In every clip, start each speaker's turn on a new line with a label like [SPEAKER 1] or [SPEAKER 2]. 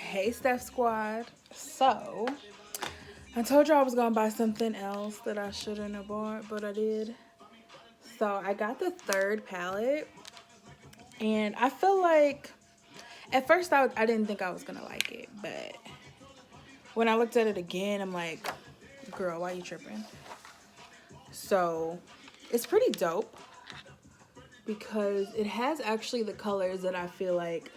[SPEAKER 1] Hey Steph Squad. So I told you I was gonna buy something else that I shouldn't have bought, but I did. So I got the third palette, and I feel like at first I didn't think I was gonna like it, but when I looked at it again, I'm like, girl, why you tripping? So it's pretty dope because it has actually the colors that I feel like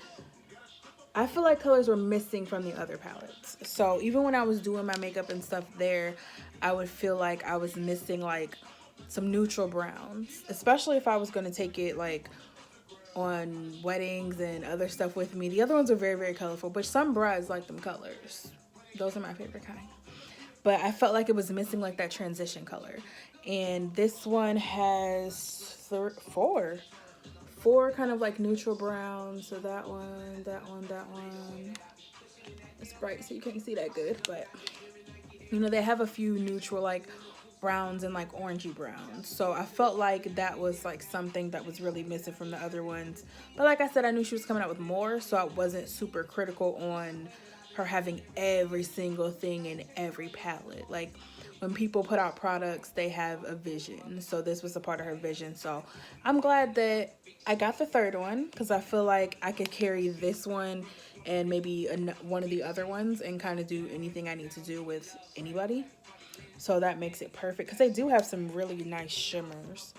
[SPEAKER 1] colors were missing from the other palettes. So even when I was doing my makeup and stuff there, I would feel like I was missing like some neutral browns, especially if I was going to take it like on weddings and other stuff with me. The other ones are very, very colorful, but some brides like them colors. Those are my favorite kind. But I felt like it was missing like that transition color. And this one has four kind of like neutral browns. So that one. It's bright so you can't see that good, but you know, they have a few neutral like browns and like orangey browns. So I felt like that was like something that was really missing from the other ones. But like I said, I knew she was coming out with more, so I wasn't super critical on her having every single thing in every palette. Like when people put out products, they have a vision. So this was a part of her vision. So I'm glad that I got the third one because I feel like I could carry this one and maybe one of the other ones and kind of do anything I need to do with anybody. So that makes it perfect because they do have some really nice shimmers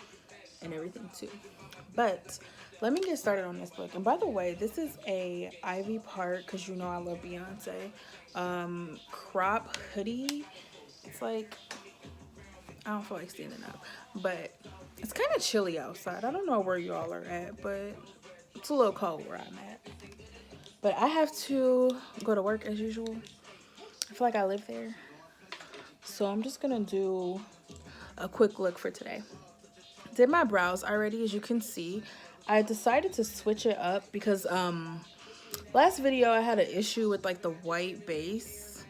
[SPEAKER 1] and everything too. But let me get started on this look. And by the way, this is a Ivy Park, because you know I love Beyonce, crop hoodie. It's like, I don't feel like standing up, but it's kind of chilly outside. I don't know where y'all are at, but it's a little cold where I'm at. But I have to go to work as usual. I feel like I live there. So I'm just going to do a quick look for today. Did my brows already, as you can see. I decided to switch it up because last video I had an issue with like the white base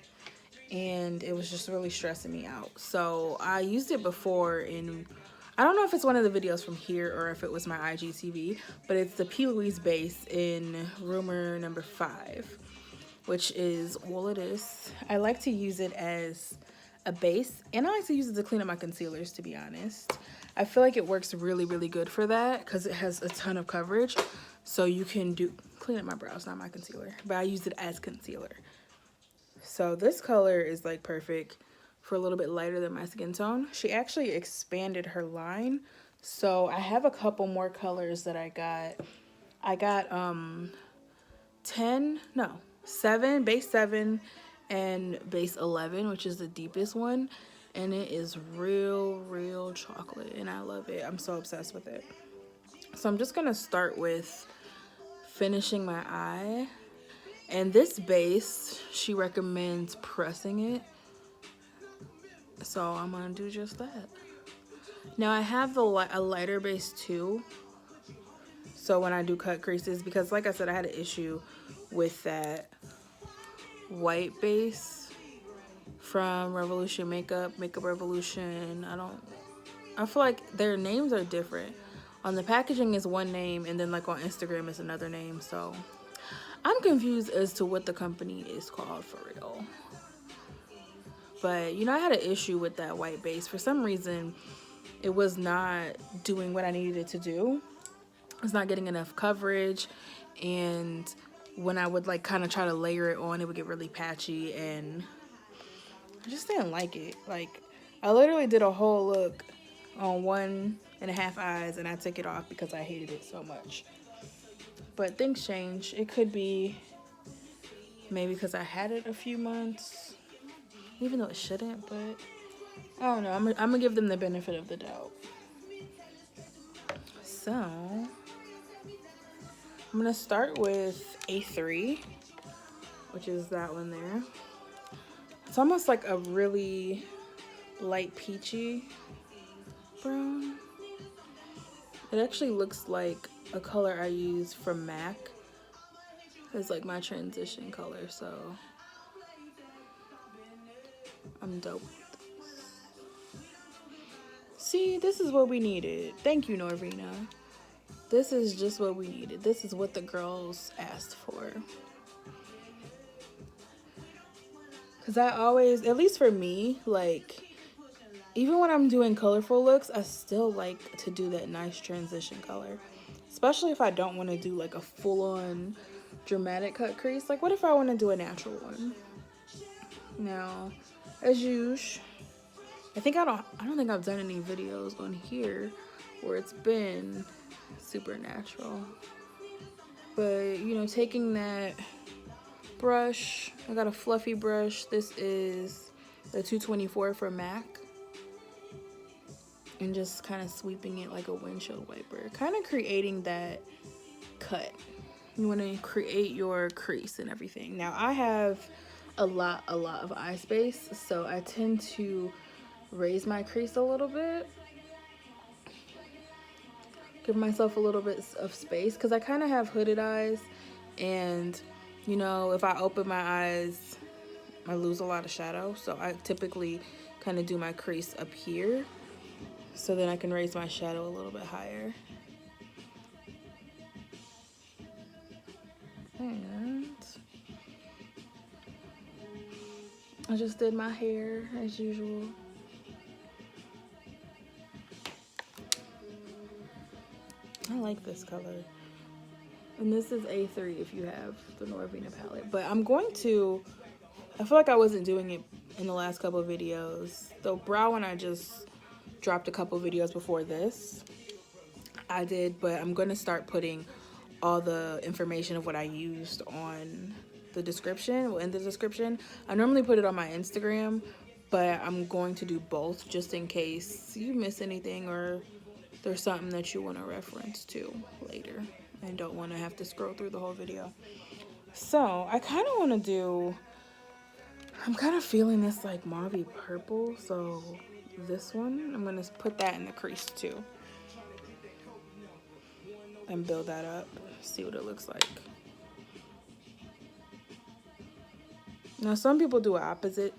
[SPEAKER 1] and it was just really stressing me out. So I used it before in, I don't know if it's one of the videos from here or if it was my IGTV, but it's the P.louise base in Rumour number 5, which is all it is. I like to use it as a base, and I like to use it to clean up my concealers, to be honest. I feel like it works really, really good for that because it has a ton of coverage. So you can clean up my brows, not my concealer, but I use it as concealer. So this color is like perfect for a little bit lighter than my skin tone. She actually expanded her line. So I have a couple more colors that I got. I got 7, base 7 and base 11, which is the deepest one. And it is real chocolate, and I love it. I'm so obsessed with it. So I'm just gonna start with finishing my eye. And this base, she recommends pressing it. So I'm gonna do just that. Now I have a lighter base too. So when I do cut creases, because like I said, I had an issue with that white base from Revolution Makeup Revolution. I feel like their names are different. On the packaging is one name, and then like on Instagram is another name. So I'm confused as to what the company is called for real. But you know, I had an issue with that white base. For some reason, it was not doing what I needed it to do. It's not getting enough coverage, and when I would like kind of try to layer it on, it would get really patchy, and I just didn't like it. Like, I literally did a whole look on 1.5 eyes and I took it off because I hated it so much. But things change. It could be maybe because I had it a few months, even though it shouldn't, but I don't know. I'm gonna give them the benefit of the doubt. So I'm gonna start with A3, which is that one there. It's almost like a really light peachy brown. It actually looks like a color I use from MAC. It's like my transition color, so I'm dope with this. See, this is what we needed. Thank you, Norvina. This is just what we needed. This is what the girls asked for. Because I always, at least for me, like, even when I'm doing colorful looks, I still like to do that nice transition color. Especially if I don't want to do like a full-on dramatic cut crease. Like, what if I want to do a natural one? Now, as usual, I don't think I've done any videos on here where it's been super natural. But, you know, taking that brush, I got a fluffy brush. This is the 224 from MAC. And just kind of sweeping it like a windshield wiper. Kind of creating that cut. You want to create your crease and everything. Now, I have a lot of eye space, so I tend to raise my crease a little bit. Give myself a little bit of space because I kind of have hooded eyes, and you know, if I open my eyes, I lose a lot of shadow, so I typically kind of do my crease up here so then I can raise my shadow a little bit higher. And I just did my hair as usual. I like this color. And this is A3 if you have the Norvina palette. But I'm going to, I feel like I wasn't doing it in the last couple of videos. The brow one I just dropped a couple videos before this. I did, but I'm going to start putting all the information of what I used on the description, in the description. I normally put it on my Instagram, but I'm going to do both just in case you miss anything or there's something that you want to reference to later and don't want to have to scroll through the whole video. So I kind of want to do, I'm kind of feeling this like mauve purple, so this one, I'm going to put that in the crease too and build that up, see what it looks like. Now some people do it opposite.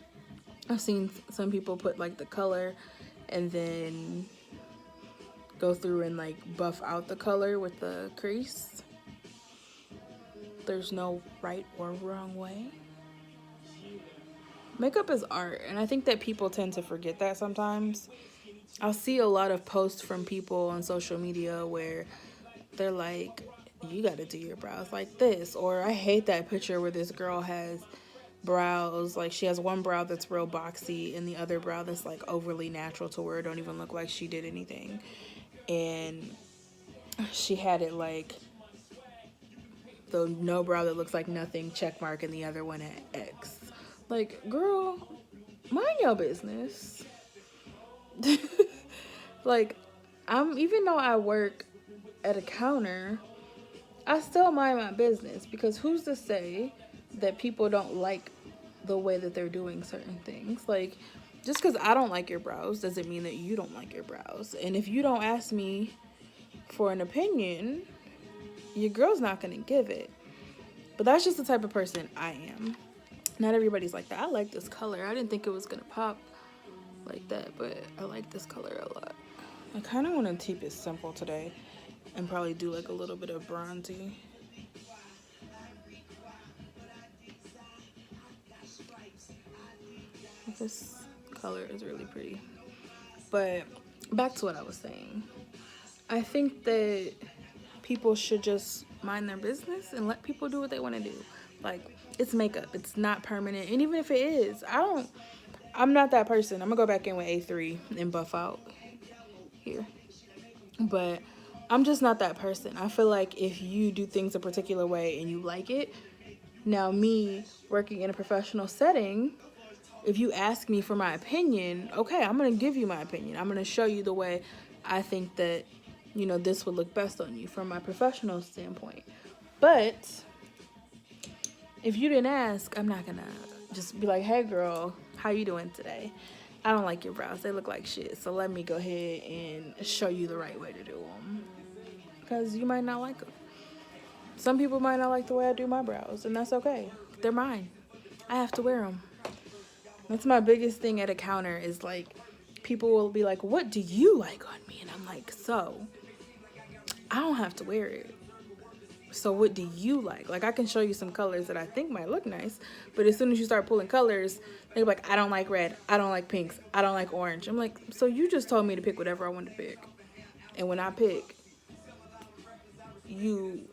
[SPEAKER 1] I've seen some people put like the color and then go through and like buff out the color with the crease. There's no right or wrong way. Makeup is art, and I think that people tend to forget that sometimes. I'll see a lot of posts from people on social media where they're like, you gotta do your brows like this, or I hate that picture where this girl has brows, like she has one brow that's real boxy and the other brow that's like overly natural to where it don't even look like she did anything. And she had it like the no brow that looks like nothing check mark and the other one at X. Like, girl, mind your business. Like, even though I work at a counter, I still mind my business, because who's to say that people don't like the way that they're doing certain things? Like, just because I don't like your brows doesn't mean that you don't like your brows. And if you don't ask me for an opinion, your girl's not going to give it. But that's just the type of person I am. Not everybody's like that. I like this color. I didn't think it was going to pop like that, but I like this color a lot. I kind of want to keep it simple today and probably do like a little bit of bronzy. This color is really pretty. But back to what I was saying. I think that people should just mind their business and let people do what they want to do. Like, it's makeup. It's not permanent. And even if it is, I'm not that person. I'm going to go back in with A3 and buff out here. But I'm just not that person. I feel like if you do things a particular way and you like it, now me working in a professional setting, if you ask me for my opinion, okay, I'm going to give you my opinion. I'm going to show you the way I think that, you know, this would look best on you from my professional standpoint. But if you didn't ask, I'm not going to just be like, hey, girl, how you doing today? I don't like your brows. They look like shit. So let me go ahead and show you the right way to do them. Because you might not like them. Some people might not like the way I do my brows, and that's okay. They're mine. I have to wear them. That's my biggest thing at a counter is, like, people will be like, what do you like on me? And I'm like, so, I don't have to wear it. So what do you like? Like, I can show you some colors that I think might look nice, but as soon as you start pulling colors, they're like, I don't like red, I don't like pinks, I don't like orange. I'm like, so you just told me to pick whatever I wanted to pick. And when I pick, you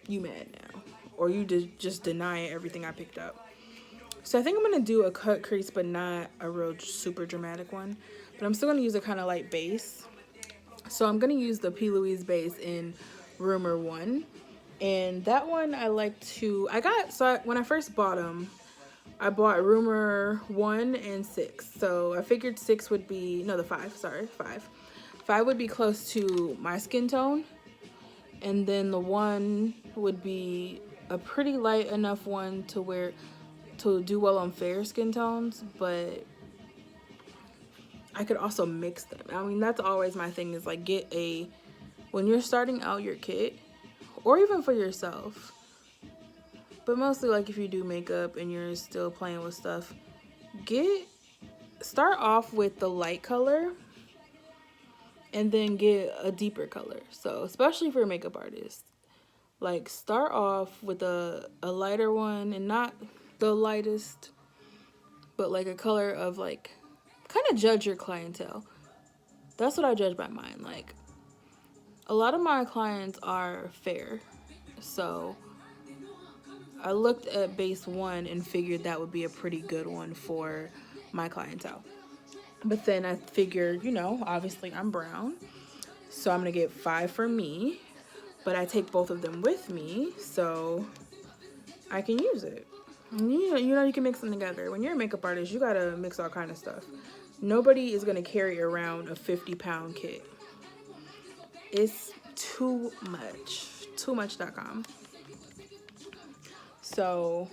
[SPEAKER 1] mad now. Or you just deny everything I picked up. So I think I'm going to do a cut crease, but not a real super dramatic one. But I'm still going to use a kind of light base. So I'm going to use the P.louise base in Rumour 1. And that one I like to, when I first bought them, I bought Rumour 1 and 6. So I figured 6 would be, no, the 5, sorry, 5. 5 would be close to my skin tone. And then the 1 would be a pretty light enough one to do well on fair skin tones, but I could also mix them. I mean, that's always my thing, is like, when you're starting out your kit, or even for yourself, but mostly like if you do makeup and you're still playing with stuff, start off with the light color and then get a deeper color. So especially for a makeup artist, like, start off with a lighter one, and not the lightest, but like a color of, like, kind of judge your clientele. That's what I judge by mine. Like, a lot of my clients are fair, so I looked at base 1 and figured that would be a pretty good one for my clientele. But then I figured, obviously I'm brown, so I'm gonna get 5 for me, but I take both of them with me so I can use it. And you can mix them together. When you're a makeup artist, you gotta mix all kind of stuff. Nobody is gonna carry around a 50-pound kit. It's too much.com. So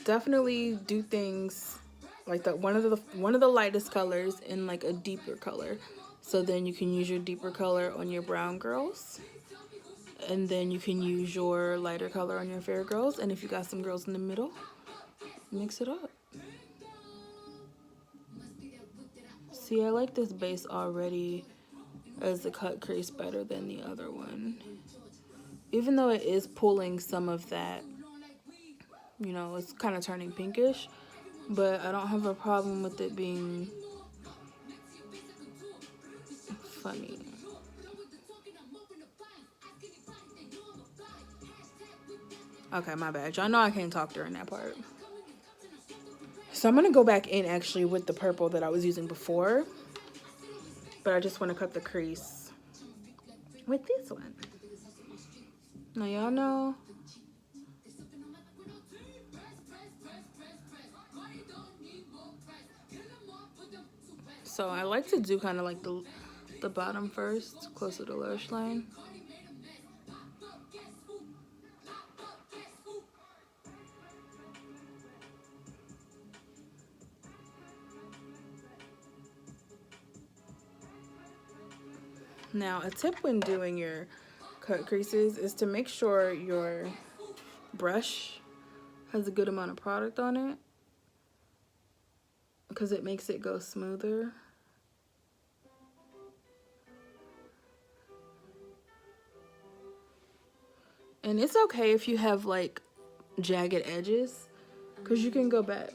[SPEAKER 1] definitely do things like one of the lightest colors in like a deeper color. So then you can use your deeper color on your brown girls, and then you can use your lighter color on your fair girls. And if you got some girls in the middle, mix it up. See, I like this base already as a cut crease better than the other one. Even though it is pulling some of that, it's kind of turning pinkish, but I don't have a problem with it being funny. Okay, my bad. Y'all know I can't talk during that part. So I'm going to go back in actually with the purple that I was using before, but I just want to cut the crease with this one. Now y'all know so I like to do kind of like the bottom first, close to the lash line. Now, a tip when doing your cut creases is to make sure your brush has a good amount of product on it, because it makes it go smoother. And it's okay if you have like jagged edges, because you can go back.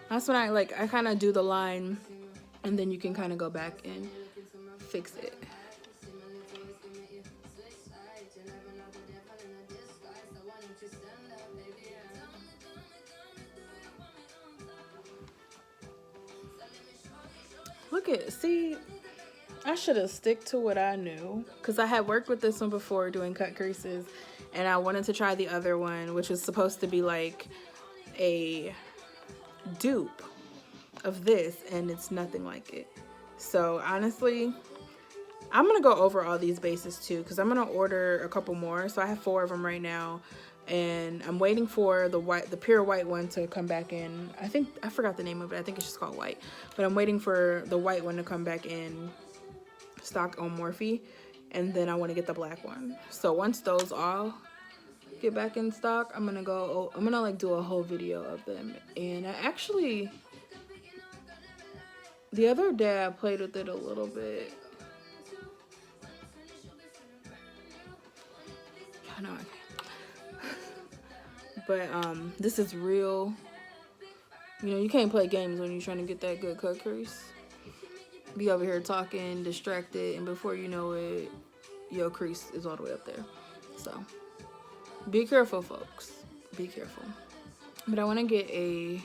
[SPEAKER 1] That's when I kind of do the line, and then you can kind of go back and fix it. See, I should have stick to what I knew, because I had worked with this one before doing cut creases, and I wanted to try the other one, which was supposed to be like a dupe of this, and it's nothing like it. So honestly, I'm gonna go over all these bases too, because I'm gonna order a couple more. So I have 4 of them right now, and I'm waiting for the pure white one to come back in. I forgot the name of it. I think it's just called white, but I'm waiting for the white one to come back in stock on Morphe, and then I want to get the black one. So once those all get back in stock, I'm gonna like do a whole video of them. And I actually The other day I played with it a little bit. I know I can't. But this is real. You know, you can't play games when you're trying to get that good cut crease. Be over here talking, distracted, and before you know it, your crease is all the way up there. So be careful, folks. Be careful. But I want to get a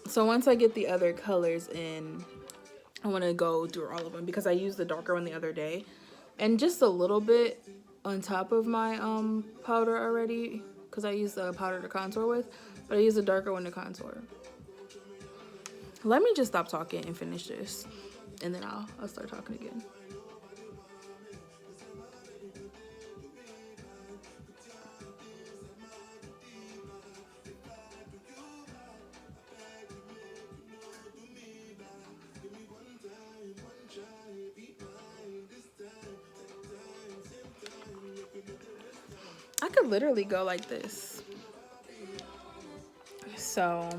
[SPEAKER 1] so once I get the other colors in, I want to go through all of them because I used the darker one the other day and just a little bit on top of my powder already because I used the powder to contour with, but I used a darker one to contour. Let me just stop talking and finish this, and then I'll start talking again. I could literally go like this. So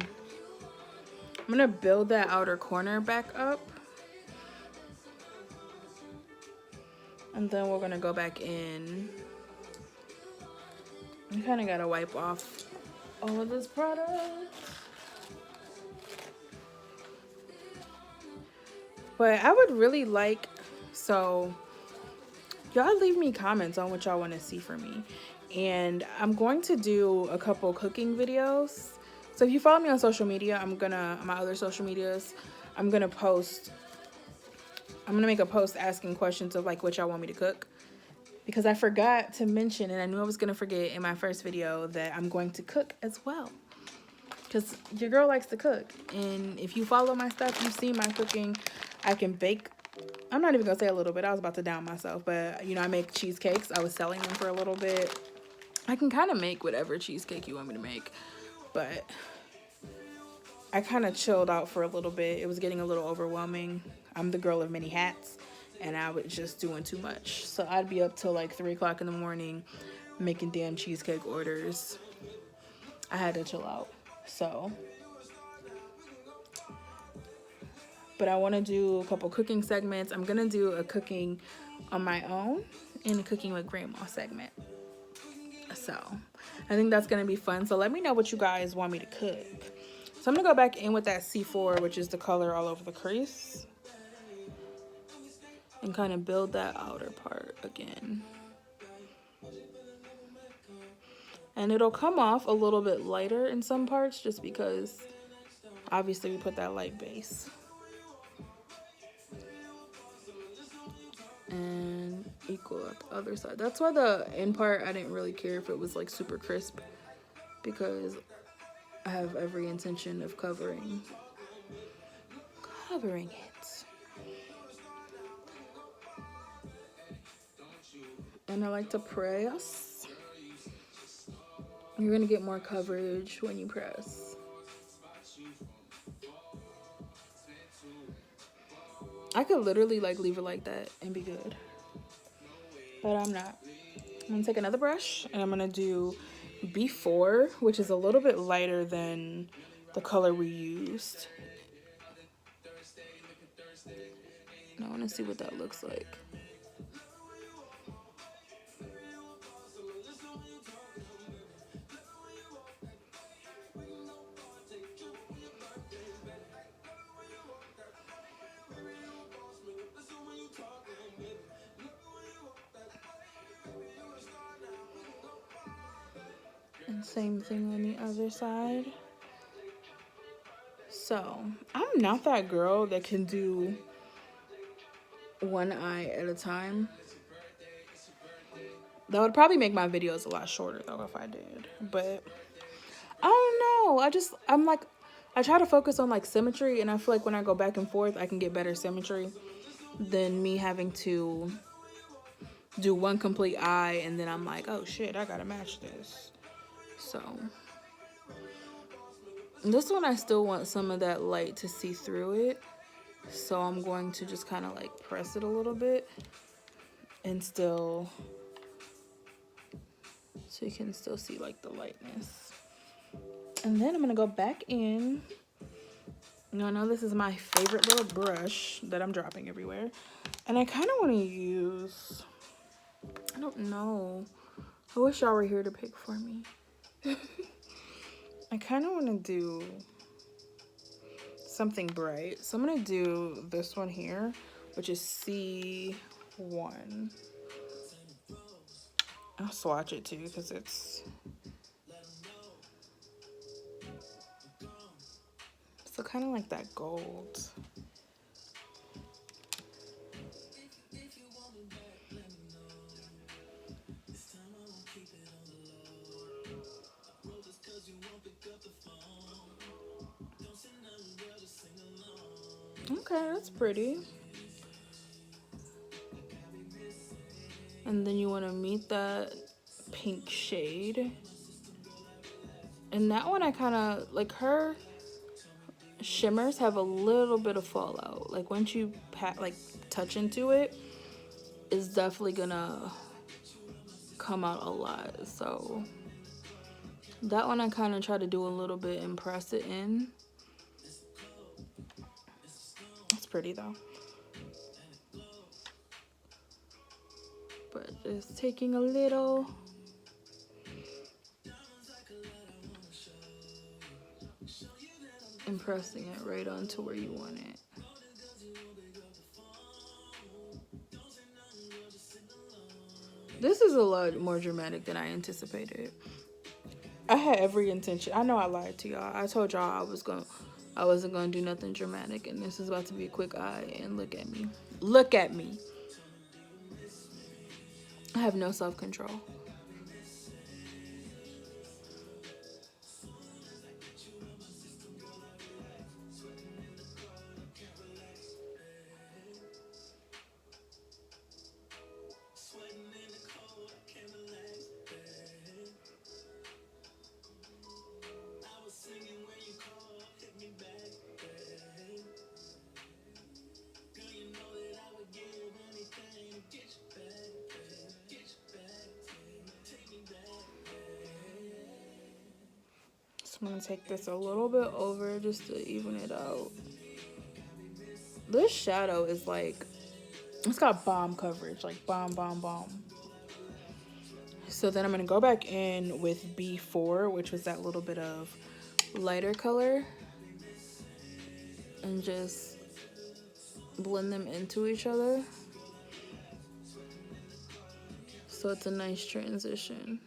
[SPEAKER 1] I'm gonna build that outer corner back up, and then we're gonna go back in. You kind of gotta wipe off all of this product. But I would really like, so y'all leave me comments on what y'all want to see from me. And I'm going to do a couple cooking videos. So if you follow me on social media, my other social medias, I'm gonna make a post asking questions of like what y'all want me to cook. Because I forgot to mention, and I knew I was gonna forget in my first video, that I'm going to cook as well. Because your girl likes to cook. And if you follow my stuff, you've seen my cooking. I can bake. I'm not even gonna say a little bit. I was about to down myself. But, you know, I make cheesecakes. I was selling them for a little bit. I can kind of make whatever cheesecake you want me to make. But I kind of chilled out for a little bit. It was getting a little overwhelming. I'm the girl of many hats. And I was just doing too much. So I'd be up till like 3 o'clock in the morning making damn cheesecake orders. I had to chill out. So, but I want to do a couple cooking segments. I'm going to do a cooking on my own and a cooking with grandma segment. So I think that's going to be fun. So let me know what you guys want me to cook. So I'm going to go back in with that C4, which is the color all over the crease, and kind of build that outer part again. And it'll come off a little bit lighter in some parts just because obviously we put that light base. And equal up the other side. That's why the end part, I didn't really care if it was like super crisp, because I have every intention of covering it. And I like to press. You're gonna get more coverage when you press. I could literally like leave it like that and be good, but I'm not. I'm gonna take another brush and I'm gonna do B4, which is a little bit lighter than the color we used. And I wanna see what that looks like. And same thing on the other side. So I'm not that girl that can do one eye at a time. That would probably make my videos a lot shorter though if I did. But I don't know. I try to focus on like symmetry, and I feel like when I go back and forth I can get better symmetry than me having to do one complete eye and then I'm like, oh shit, I gotta match this. So this one I still want some of that light to see through it, so I'm going to just kind of like press it a little bit and still so you can still see like the lightness. And then I'm gonna go back in. Now I know this is my favorite little brush that I'm dropping everywhere, and I kind of want to use, I don't know, I wish y'all were here to pick for me. I kind of want to do something bright, so I'm gonna do this one here, which is C1. I'll swatch it too because it's so kind of like that gold. Okay, that's pretty. And then you want to meet that pink shade. And that one I kind of like, her shimmers have a little bit of fallout. Like once you touch into it, it's definitely gonna come out a lot. So that one I kind of try to do a little bit and press it in. It's pretty though. But just taking a little. And pressing it right onto where you want it. This is a lot more dramatic than I anticipated. I had every intention. I know I lied to y'all. I told y'all I wasn't gonna do nothing dramatic, and this is about to be a quick eye. And look at me. Look at me. I have no self-control. So I'm gonna take this a little bit over just to even it out. This shadow is like, it's got bomb coverage, like bomb. So then I'm gonna go back in with B4, which was that little bit of lighter color, and just blend them into each other. So it's a nice transition.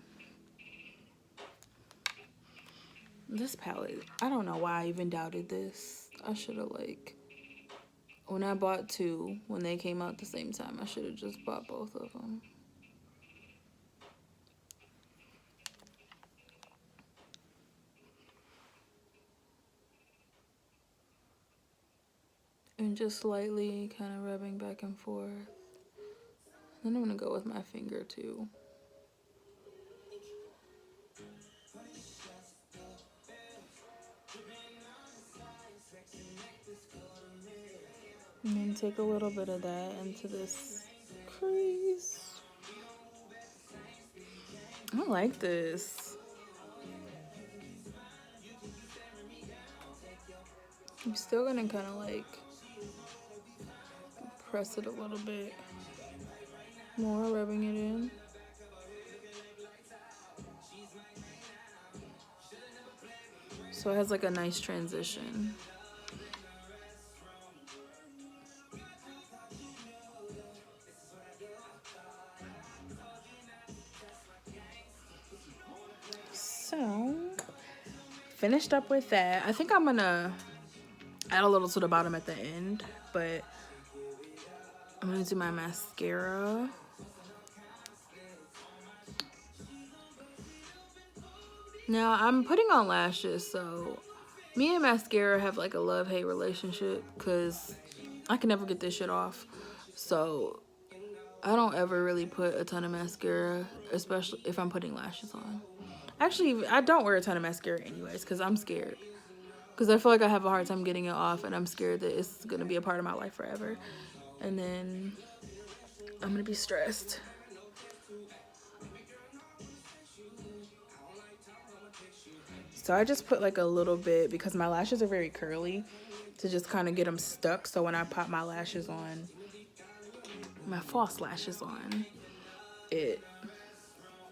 [SPEAKER 1] This palette, I don't know why I even doubted this. I should have when I bought two, when they came out at the same time, I should have just bought both of them. And just slightly kind of rubbing back and forth. Then I'm gonna go with my finger too. And then take a little bit of that into this crease. I like this. I'm still gonna kind of press it a little bit more, rubbing it in. So it has like a nice transition. So, finished up with that. I think I'm gonna add a little to the bottom at the end, but I'm gonna do my mascara. Now, I'm putting on lashes, so me and mascara have like a love-hate relationship because I can never get this shit off. So, I don't ever really put a ton of mascara, especially if I'm putting lashes on. Actually, I don't wear a ton of mascara anyways because I'm scared. Because I feel like I have a hard time getting it off, and I'm scared that it's going to be a part of my life forever. And then I'm going to be stressed. So I just put like a little bit because my lashes are very curly, to just kind of get them stuck. So when I pop my lashes on, my false lashes on, it,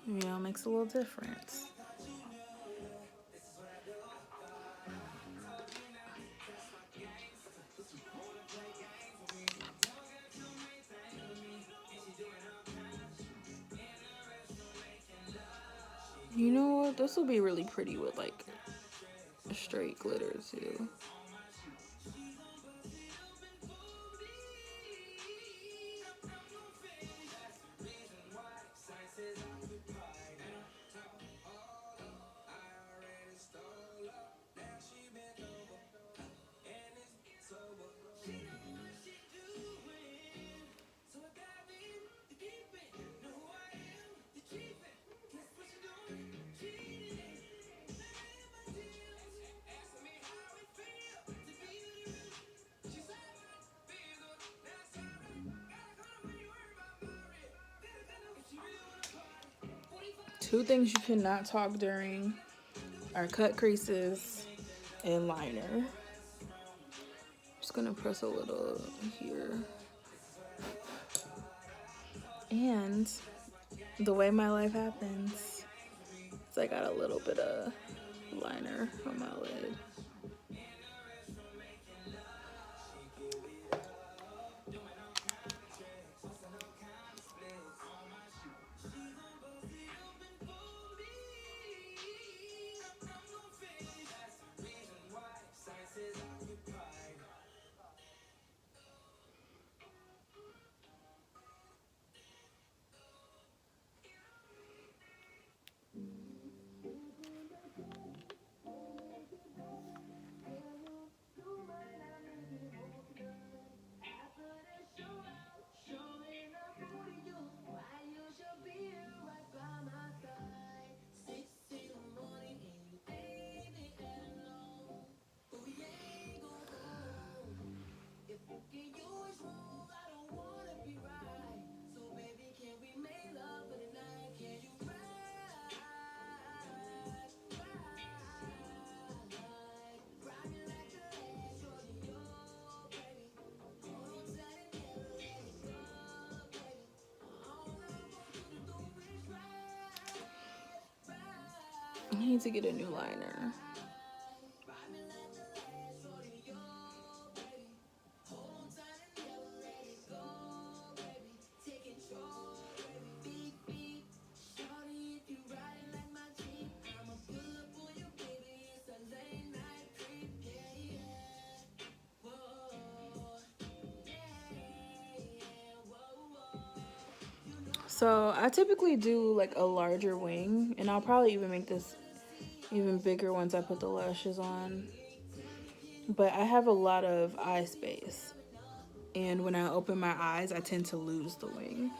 [SPEAKER 1] you know, makes a little difference. You know what? This will be really pretty with like a straight glitter too. Two things you cannot talk during are cut creases and liner. Just gonna press a little here. And the way my life happens is I got a little bit of liner on my lid. I need to get a new liner. So I typically do like a larger wing, and I'll probably even make this even bigger once I put the lashes on. But I have a lot of eye space, and when I open my eyes, I tend to lose the wing.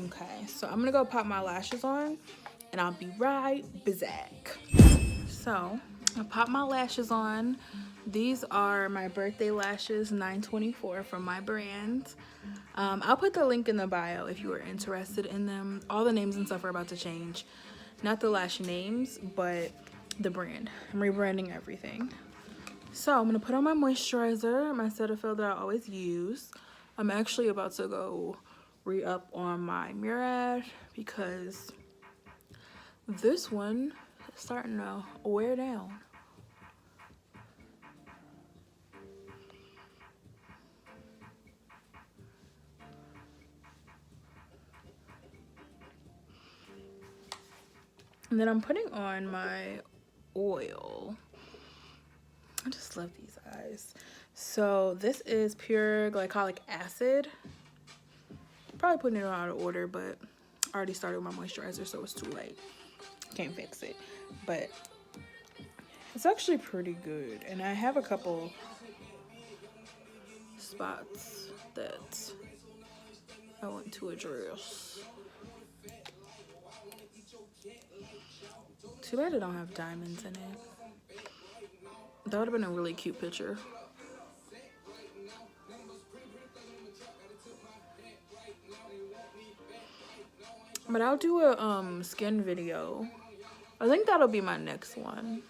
[SPEAKER 1] Okay, so I'm gonna go pop my lashes on, and I'll be right back. So I popped my lashes on. These are my birthday lashes, 924 from my brand. I'll put the link in the bio if you are interested in them. All the names and stuff are about to change. Not the lash names, but the brand. I'm rebranding everything. So I'm gonna put on my moisturizer, my Cetaphil that I always use. I'm actually about to go re-up on my Murad because this one is starting to wear down. And then I'm putting on my oil. I just love these eyes. So this is pure glycolic acid. Probably putting it out of order, but I already started my moisturizer, so it's too late. Can't fix it. But it's actually pretty good. And I have a couple spots that I want to address. Too bad I don't have diamonds in it. That would have been a really cute picture. But I'll do a skin video. I think that'll be my next one.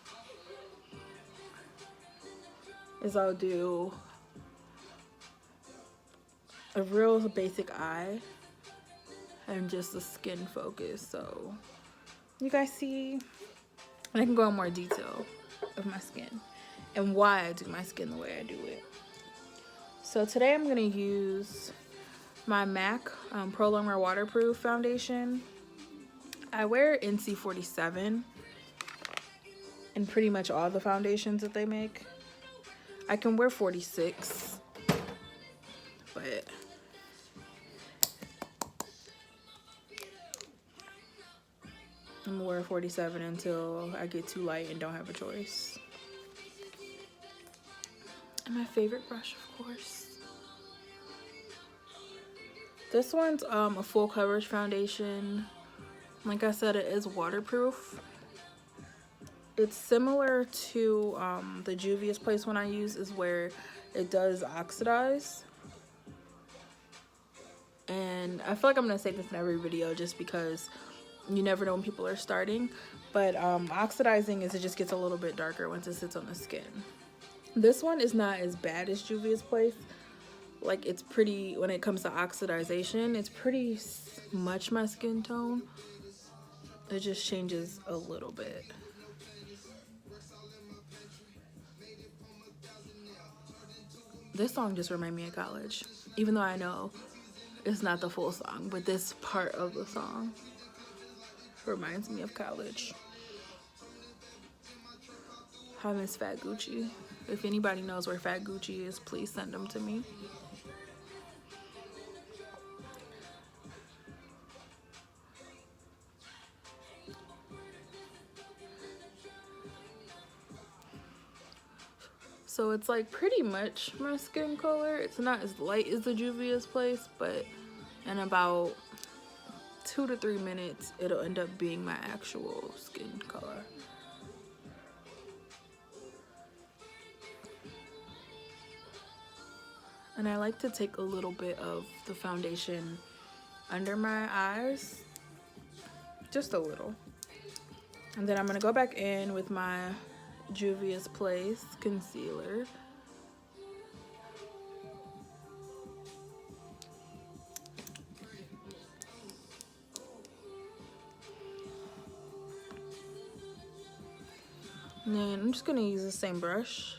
[SPEAKER 1] Is I'll do a real basic eye and just a skin focus, so you guys see, and I can go in more detail of my skin and why I do my skin the way I do it. So today I'm gonna use my MAC Pro Longwear Waterproof Foundation. I wear NC47 in pretty much all the foundations that they make. I can wear 46, but I'm gonna wear 47 until I get too light and don't have a choice. And my favorite brush, of course. This one's a full coverage foundation. Like I said, it is waterproof. It's similar to the Juvia's Place one I use, is where it does oxidize. And I feel like I'm gonna say this in every video just because you never know when people are starting. But oxidizing is it just gets a little bit darker once it sits on the skin. This one is not as bad as Juvia's Place. Like, it's pretty, when it comes to oxidization, it's pretty much my skin tone. It just changes a little bit. This song just reminds me of college, even though I know it's not the full song, but this part of the song reminds me of college. I miss Fat Gucci. If anybody knows where Fat Gucci is, please send them to me. So it's like pretty much my skin color. It's not as light as the Juvia's Place, but in about 2 to 3 minutes, it'll end up being my actual skin color. And I like to take a little bit of the foundation under my eyes, just a little. And then I'm gonna go back in with my Juvia's Place concealer. And then I'm just gonna use the same brush.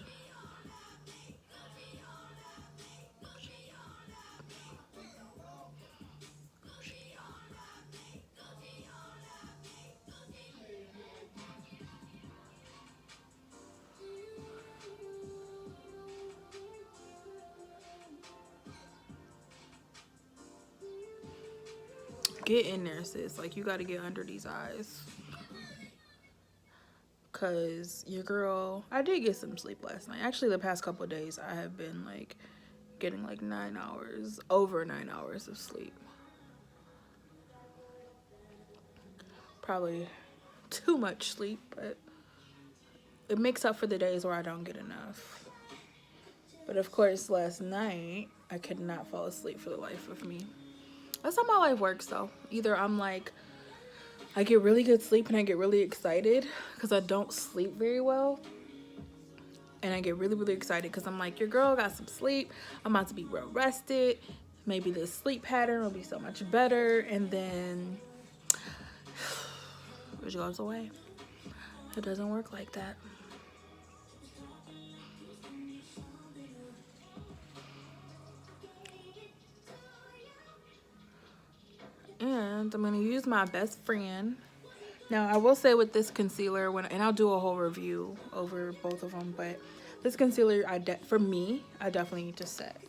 [SPEAKER 1] Get in there, sis. Like, you gotta get under these eyes. Cause your girl, I did get some sleep last night. Actually, the past couple of days, I have been like getting like 9 hours, over 9 hours of sleep. Probably too much sleep, but it makes up for the days where I don't get enough. But of course, last night, I could not fall asleep for the life of me. That's how my life works, though. Either I'm like, I get really good sleep and I get really excited because I don't sleep very well. And I get really, really excited because I'm like, your girl got some sleep. I'm about to be well rested. Maybe this sleep pattern will be so much better. And then it goes away. It doesn't work like that. And I'm going to use my best friend Now, I will say with this concealer, and I'll do a whole review over both of them, but this concealer, for me, I definitely need to set.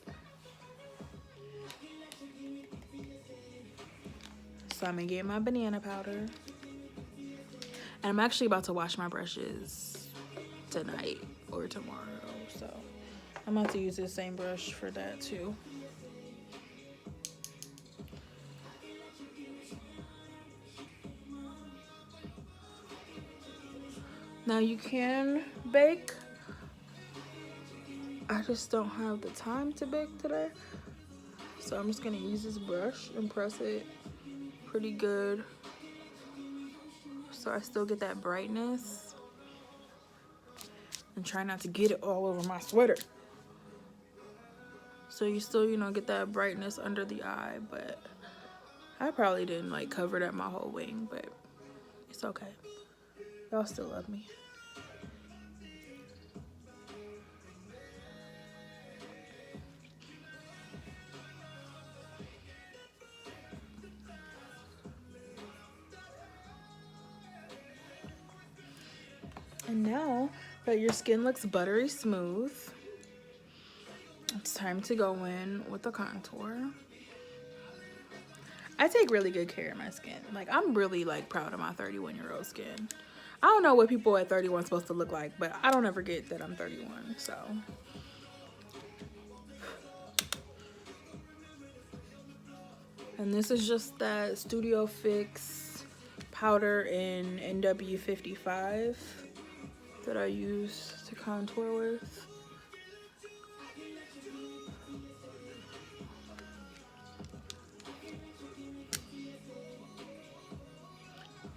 [SPEAKER 1] So I'm gonna get my banana powder. And I'm actually about to wash my brushes tonight or tomorrow, so I'm about to use the same brush for that too. Now you can bake. I just don't have the time to bake today. So I'm just gonna use this brush and press it pretty good so I still get that brightness. And try not to get it all over my sweater. So you still, you know, get that brightness under the eye, but I probably didn't like cover up my whole wing, but it's okay. Y'all still love me. And now that your skin looks buttery smooth, it's time to go in with the contour. I take really good care of my skin. Like, I'm really like proud of my 31-year-old skin. I don't know what people at 31 are supposed to look like, but I don't ever forget that I'm 31, so. And this is just that Studio Fix powder in NW55 that I use to contour with.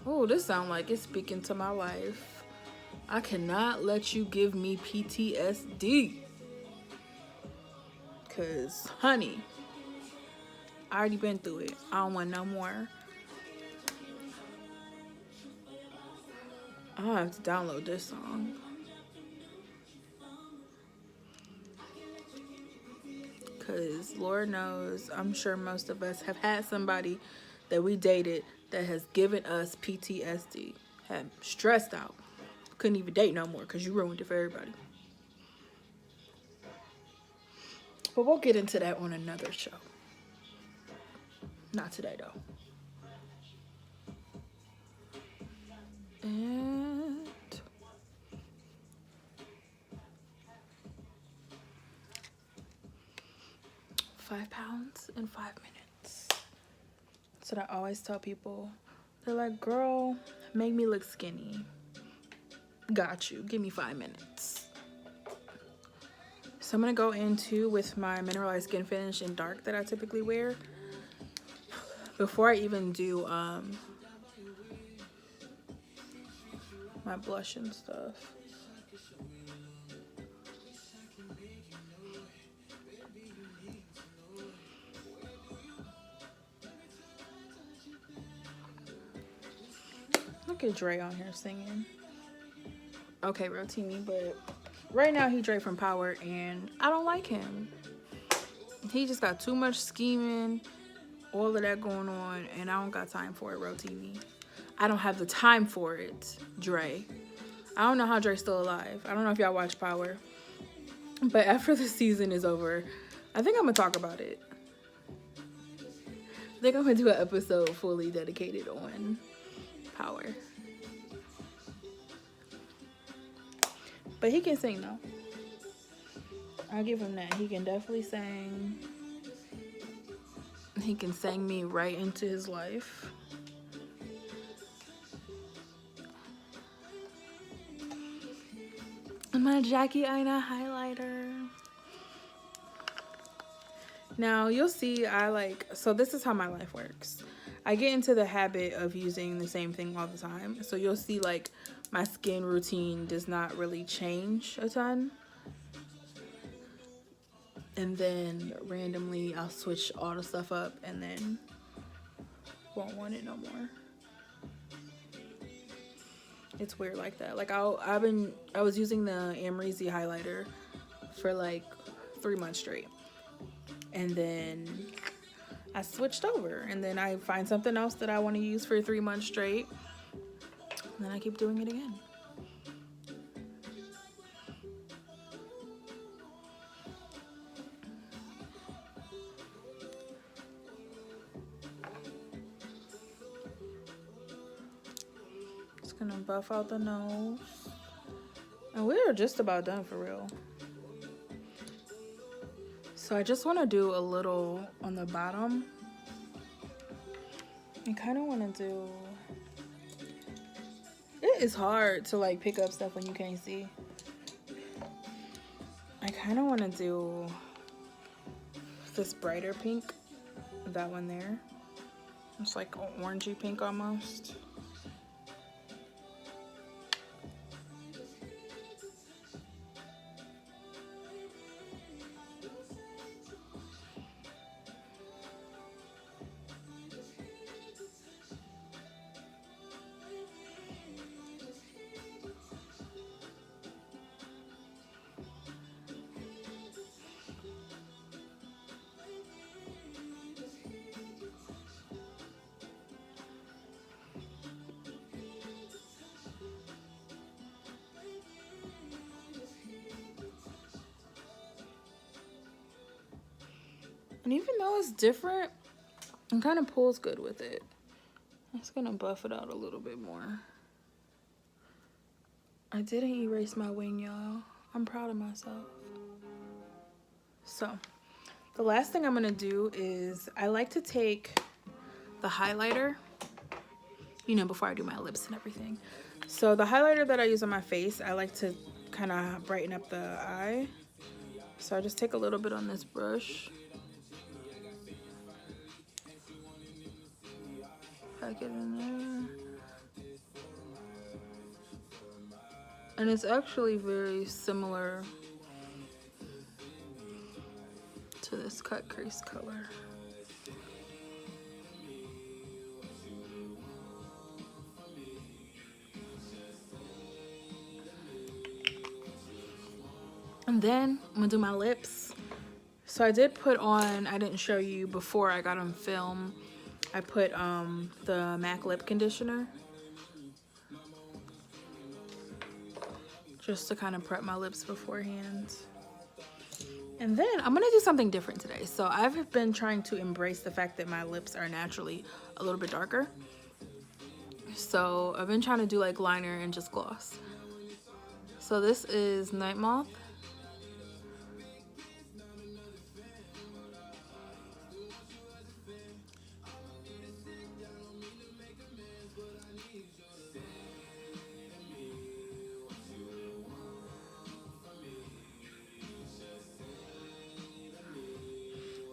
[SPEAKER 1] Oh, this sounds like it's speaking to my life. I cannot let you give me PTSD. Cause, honey, I already been through it. I don't want no more. I'll have to download this song. Cause Lord knows, I'm sure most of us have had somebody that we dated that has given us PTSD. Had stressed out. Couldn't even date no more because you ruined it for everybody. But we'll get into that on another show. Not today though. And £5 in 5 minutes. That's what I always tell people. They're like, girl, make me look skinny. Got you. Give me 5 minutes. So I'm going to go into with my Mineralized Skinfinish in Dark that I typically wear. Before I even do my blush and stuff. Look at Dre on here singing. Okay, Rotimi, but right now he Dre from Power, and I don't like him. He just got too much scheming, all of that going on, and I don't got time for it, Rotimi. I don't have the time for it, Dre. I don't know how Dre's still alive. I don't know if y'all watch Power, but after the season is over, I think I'm gonna talk about it. I think I'm gonna do an episode fully dedicated on Power. But he can sing though. I'll give him that. He can definitely sing. He can sing me right into his life. And my Jackie Aina highlighter. Now you'll see so this is how my life works. I get into the habit of using the same thing all the time. So you'll see like my skin routine does not really change a ton. And then randomly I'll switch all the stuff up and then won't want it no more. It's weird like that. Like I was using the Amrezy highlighter for like 3 months straight. And then I switched over, and then I find something else that I want to use for 3 months straight. And then I keep doing it again. Just gonna buff out the nose. And we are just about done for real. So I just want to do a little on the bottom. I kind of want to do... It is hard to like pick up stuff when you can't see. I kind of want to do this brighter pink. That one there. It's like orangey pink almost. And even though it's different, it kind of pulls good with it. I'm just gonna buff it out a little bit more. I didn't erase my wing, y'all. I'm proud of myself. So, the last thing I'm gonna do is I like to take the highlighter, you know, before I do my lips and everything. So the highlighter that I use on my face, I like to kind of brighten up the eye. So I just take a little bit on this brush. Pack it in there. And it's actually very similar to this cut crease color. And then I'm gonna do my lips. So I did put on, I didn't show you before I got on film, I put the MAC lip conditioner just to kind of prep my lips beforehand. And then I'm gonna do something different today. So I've been trying to embrace the fact that my lips are naturally a little bit darker. So I've been trying to do like liner and just gloss. So this is Nightmoth.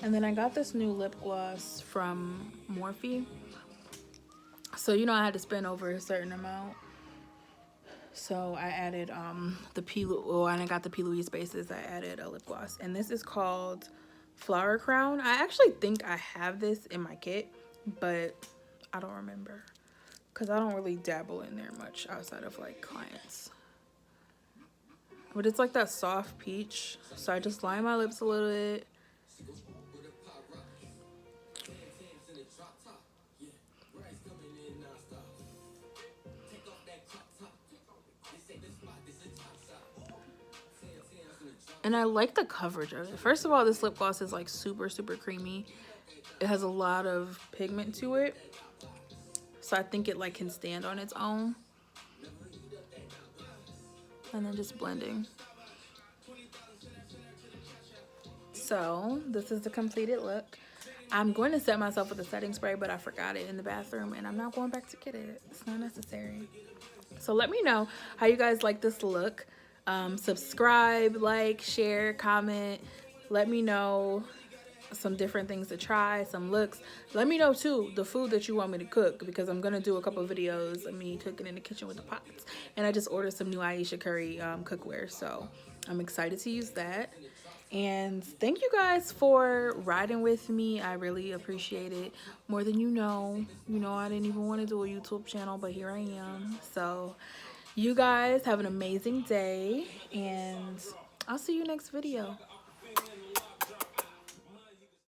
[SPEAKER 1] And then I got this new lip gloss from Morphe. So you know I had to spend over a certain amount. So I added the and I got the P.louise bases. I added a lip gloss. And this is called Flower Crown. I actually think I have this in my kit, but I don't remember. Because I don't really dabble in there much outside of like clients. But it's like that soft peach. So I just line my lips a little bit. And I like the coverage of it. First of all, this lip gloss is like super, super creamy. It has a lot of pigment to it. So I think it like can stand on its own. And then just blending. So this is the completed look. I'm going to set myself with a setting spray, but I forgot it in the bathroom and I'm not going back to get it. It's not necessary. So let me know how you guys like this look. Subscribe, like, share, comment. Let me know some different things to try, some looks. Let me know too the food that you want me to cook, because I'm gonna do a couple of videos of me cooking in the kitchen with the pots. And I just ordered some new Aisha curry cookware, so I'm excited to use that. And thank you guys for riding with me. I really appreciate it more than you know. You know, I didn't even want to do a YouTube channel, but here I am. So you guys have an amazing day, and I'll see you next video.